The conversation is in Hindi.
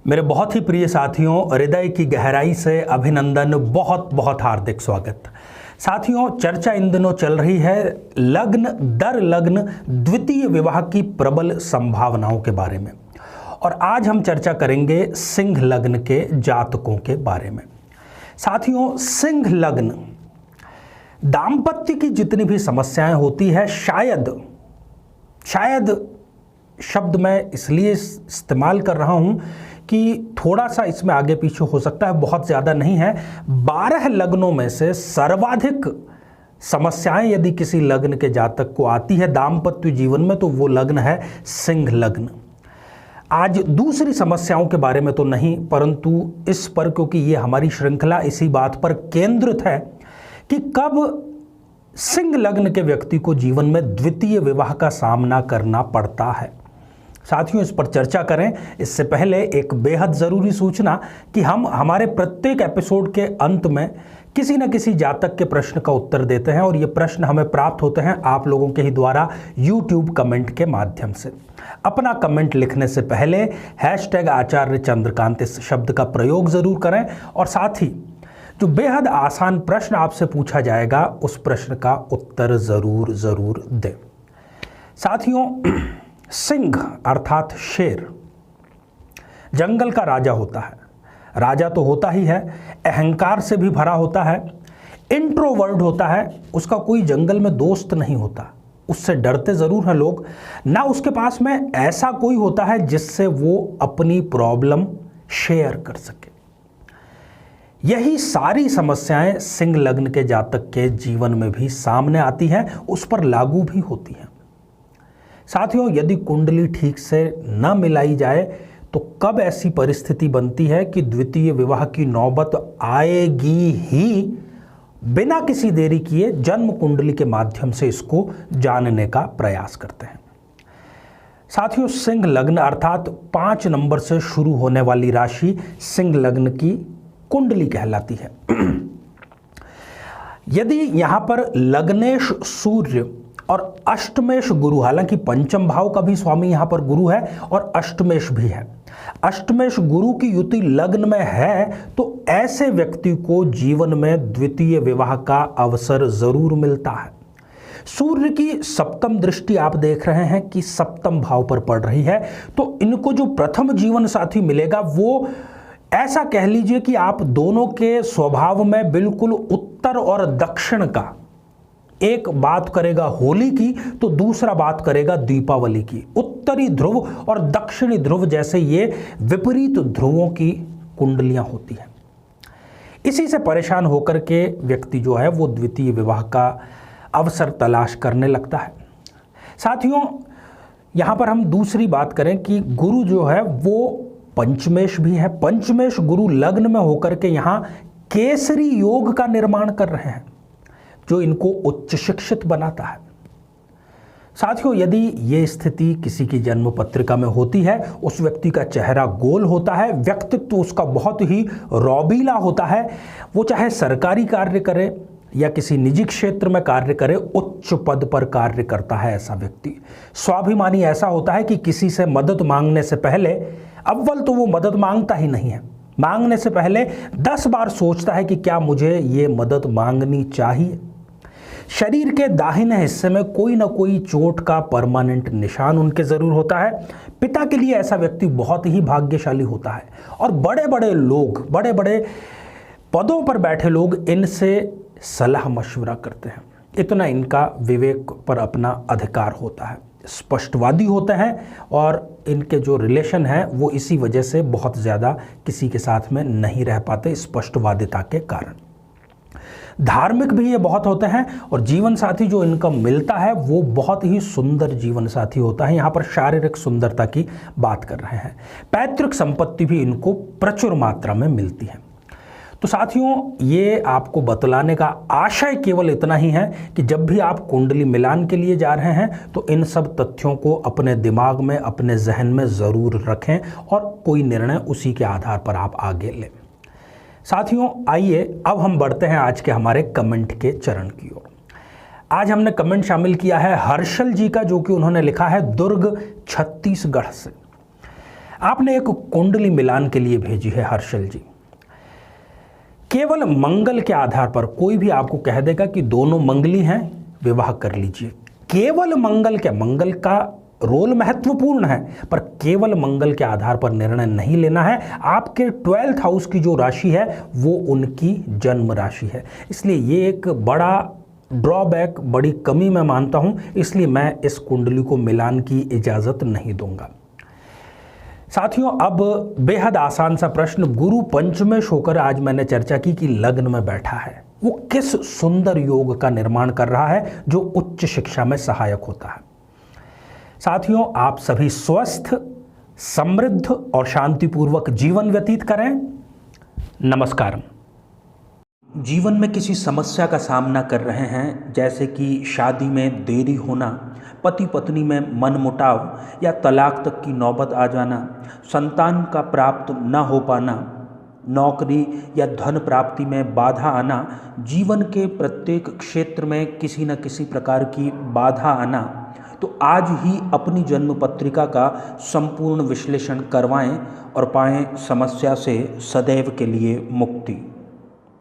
मेरे बहुत ही प्रिय साथियों, हृदय की गहराई से अभिनंदन, बहुत बहुत हार्दिक स्वागत। साथियों, चर्चा इन दिनों चल रही है लग्न दर लग्न द्वितीय विवाह की प्रबल संभावनाओं के बारे में, और आज हम चर्चा करेंगे सिंह लग्न के जातकों के बारे में। साथियों, सिंह लग्न दाम्पत्य की जितनी भी समस्याएं होती है, शायद शब्द मैं इसलिए इस्तेमाल कर रहा हूं कि थोड़ा सा इसमें आगे पीछे हो सकता है, बहुत ज़्यादा नहीं है। 12 लग्नों में से सर्वाधिक समस्याएं यदि किसी लग्न के जातक को आती है दाम्पत्य जीवन में, तो वो लग्न है सिंह लग्न। आज दूसरी समस्याओं के बारे में तो नहीं, परंतु इस पर, क्योंकि ये हमारी श्रृंखला इसी बात पर केंद्रित है कि कब सिंह लग्न के व्यक्ति को जीवन में द्वितीय विवाह का सामना करना पड़ता है। साथियों, इस पर चर्चा करें इससे पहले एक बेहद ज़रूरी सूचना कि हम हमारे प्रत्येक एपिसोड के अंत में किसी न किसी जातक के प्रश्न का उत्तर देते हैं, और ये प्रश्न हमें प्राप्त होते हैं आप लोगों के ही द्वारा YouTube कमेंट के माध्यम से। अपना कमेंट लिखने से पहले #आचार्य चंद्रकांत इस शब्द का प्रयोग ज़रूर करें, और साथ ही जो बेहद आसान प्रश्न आपसे पूछा जाएगा उस प्रश्न का उत्तर ज़रूर दें। साथियों, सिंह अर्थात शेर जंगल का राजा होता है। राजा तो होता ही है, अहंकार से भी भरा होता है, इंट्रोवर्ट होता है, उसका कोई जंगल में दोस्त नहीं होता, उससे डरते ज़रूर हैं लोग, ना उसके पास में ऐसा कोई होता है जिससे वो अपनी प्रॉब्लम शेयर कर सके। यही सारी समस्याएं सिंह लग्न के जातक के जीवन में भी सामने आती हैं, उस पर लागू भी होती हैं। साथियों, यदि कुंडली ठीक से न मिलाई जाए तो कब ऐसी परिस्थिति बनती है कि द्वितीय विवाह की नौबत आएगी ही, बिना किसी देरी किए जन्म कुंडली के माध्यम से इसको जानने का प्रयास करते हैं। साथियों, सिंह लग्न अर्थात 5 नंबर से शुरू होने वाली राशि सिंह लग्न की कुंडली कहलाती है। यदि यहां पर लग्नेश सूर्य और अष्टमेश गुरु, हालांकि पंचम भाव का भी स्वामी यहां पर गुरु है और अष्टमेश भी है, अष्टमेश गुरु की युति लग्न में है, तो ऐसे व्यक्ति को जीवन में द्वितीय विवाह का अवसर जरूर मिलता है। सूर्य की सप्तम दृष्टि आप देख रहे हैं कि सप्तम भाव पर पड़ रही है, तो इनको जो प्रथम जीवन साथी मिलेगा वो ऐसा कह लीजिए कि आप दोनों के स्वभाव में बिल्कुल उत्तर और दक्षिण का, एक बात करेगा होली की तो दूसरा बात करेगा दीपावली की। उत्तरी ध्रुव और दक्षिणी ध्रुव जैसे ये विपरीत ध्रुवों की कुंडलियां होती हैं। इसी से परेशान होकर के व्यक्ति जो है वो द्वितीय विवाह का अवसर तलाश करने लगता है। साथियों, यहां पर हम दूसरी बात करें कि गुरु जो है वो पंचमेश भी है। पंचमेश गुरु लग्न में होकर के यहाँ केसरी योग का निर्माण कर रहे हैं, जो इनको उच्च शिक्षित बनाता है। साथियों, यदि ये स्थिति किसी की जन्म पत्रिका में होती है, उस व्यक्ति का चेहरा गोल होता है, व्यक्तित्व उसका बहुत ही रौबीला होता है, वो चाहे सरकारी कार्य करे या किसी निजी क्षेत्र में कार्य करे, उच्च पद पर कार्य करता है ऐसा व्यक्ति। स्वाभिमानी ऐसा होता है कि किसी से मदद मांगने से पहले, अव्वल तो वो मदद मांगता ही नहीं है, मांगने से पहले 10 बार सोचता है कि क्या मुझे ये मदद मांगनी चाहिए। शरीर के दाहिने हिस्से में कोई ना कोई चोट का परमानेंट निशान उनके जरूर होता है। पिता के लिए ऐसा व्यक्ति बहुत ही भाग्यशाली होता है, और बड़े बड़े लोग, बड़े बड़े पदों पर बैठे लोग इनसे सलाह मशवरा करते हैं। इतना इनका विवेक पर अपना अधिकार होता है। स्पष्टवादी होते हैं, और इनके जो रिलेशन हैं वो इसी वजह से बहुत ज़्यादा किसी के साथ में नहीं रह पाते, स्पष्टवादिता के कारण। धार्मिक भी ये बहुत होते हैं, और जीवन साथी जो इनका मिलता है वो बहुत ही सुंदर जीवन साथी होता है। यहाँ पर शारीरिक सुंदरता की बात कर रहे हैं। पैतृक संपत्ति भी इनको प्रचुर मात्रा में मिलती है। तो साथियों, ये आपको बतलाने का आशय केवल इतना ही है कि जब भी आप कुंडली मिलान के लिए जा रहे हैं तो इन सब तथ्यों को अपने दिमाग में, अपने जहन में ज़रूर रखें, और कोई निर्णय उसी के आधार पर आप आगे लें। साथियों, आइए अब हम बढ़ते हैं आज के हमारे कमेंट के चरण की ओर। आज हमने कमेंट शामिल किया है हर्षल जी का, जो कि उन्होंने लिखा है दुर्ग छत्तीसगढ़ से। आपने एक कुंडली मिलान के लिए भेजी है हर्षल जी। केवल मंगल के आधार पर कोई भी आपको कह देगा कि दोनों मंगली हैं, विवाह कर लीजिए। केवल मंगल के, मंगल का रोल महत्वपूर्ण है, पर केवल मंगल के आधार पर निर्णय नहीं लेना है। आपके 12th हाउस की जो राशि है वो उनकी जन्म राशि है, इसलिए ये एक बड़ा ड्रॉबैक, बड़ी कमी मैं मानता हूं, इसलिए मैं इस कुंडली को मिलान की इजाजत नहीं दूंगा। साथियों, अब बेहद आसान सा प्रश्न, गुरु पंचमेश होकर आज मैंने चर्चा की कि लग्न में बैठा है, वो किस सुंदर योग का निर्माण कर रहा है जो उच्च शिक्षा में सहायक होता है। साथियों, आप सभी स्वस्थ, समृद्ध और शांतिपूर्वक जीवन व्यतीत करें। नमस्कार। जीवन में किसी समस्या का सामना कर रहे हैं, जैसे कि शादी में देरी होना, पति पत्नी में मनमुटाव या तलाक तक की नौबत आ जाना, संतान का प्राप्त न हो पाना, नौकरी या धन प्राप्ति में बाधा आना, जीवन के प्रत्येक क्षेत्र में किसी न किसी प्रकार की बाधा आना, तो आज ही अपनी जन्म पत्रिका का संपूर्ण विश्लेषण करवाएं और पाएं समस्या से सदैव के लिए मुक्ति।